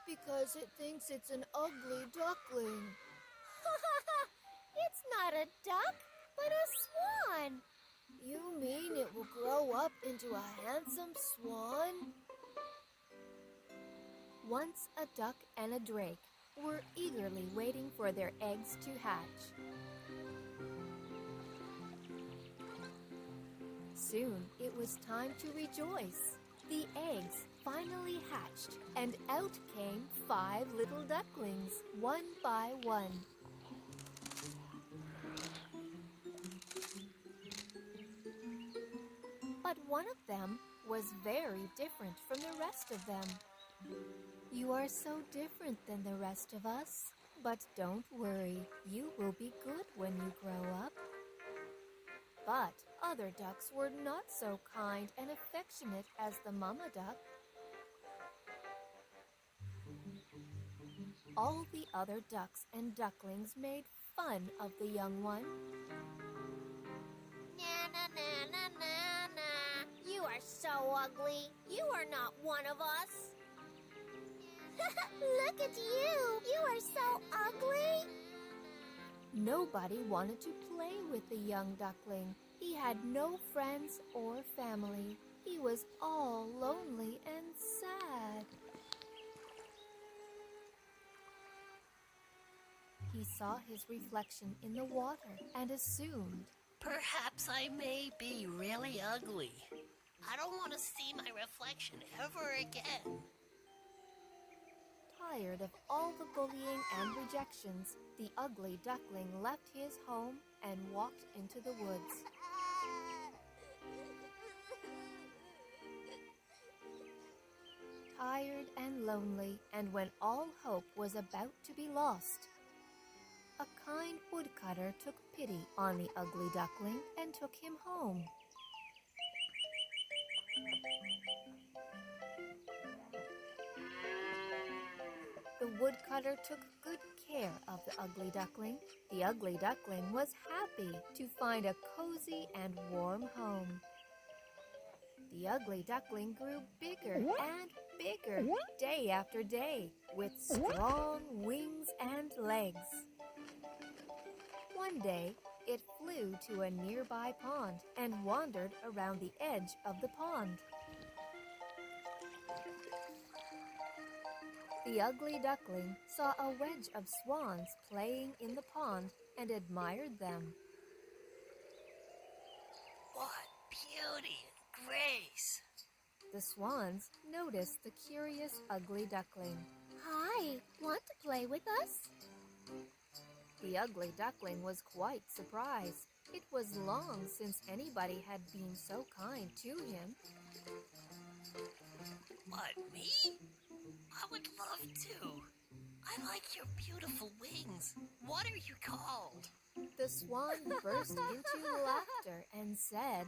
because it thinks it's an ugly duckling. It's not a duck, but a swan. You mean it will grow up into a handsome swan? Once a duck and a drake were eagerly waiting for their eggs to hatch. Soon it was time to rejoice. The eggs finally hatched, and out came 5 little ducklings, one by one. But one of them was very different from the rest of them. "You are so different than the rest of us, but don't worry, you will be good when you grow up." But other ducks were not so kind and affectionate as the mama duck. All the other ducks and ducklings made fun of the young one. Na na na na na na. You are so ugly. You are not one of us. Look at you. You are so ugly. Nobody wanted to play with the young duckling. He had no friends or family. He was all lonely and sad. He saw his reflection in the water and assumed, "Perhaps I may be really ugly. I don't want to see my reflection ever again." Tired of all the bullying and rejections, the ugly duckling left his home and walked into the woods. Tired and lonely, and when all hope was about to be lost, a kind woodcutter took pity on the ugly duckling and took him home. The woodcutter took good care of the ugly duckling. The ugly duckling was happy to find a cozy and warm home. The ugly duckling grew bigger and bigger day after day, with strong wings and legs. One day, it flew to a nearby pond and wandered around the edge of the pond. The ugly duckling saw a wedge of swans playing in the pond and admired them. What beauty and grace! The swans noticed the curious ugly duckling. Hi, want to play with us? The ugly duckling was quite surprised. It was long since anybody had been so kind to him. What, me? I would love to. I like your beautiful wings. What are you called? The swan burst into laughter and said,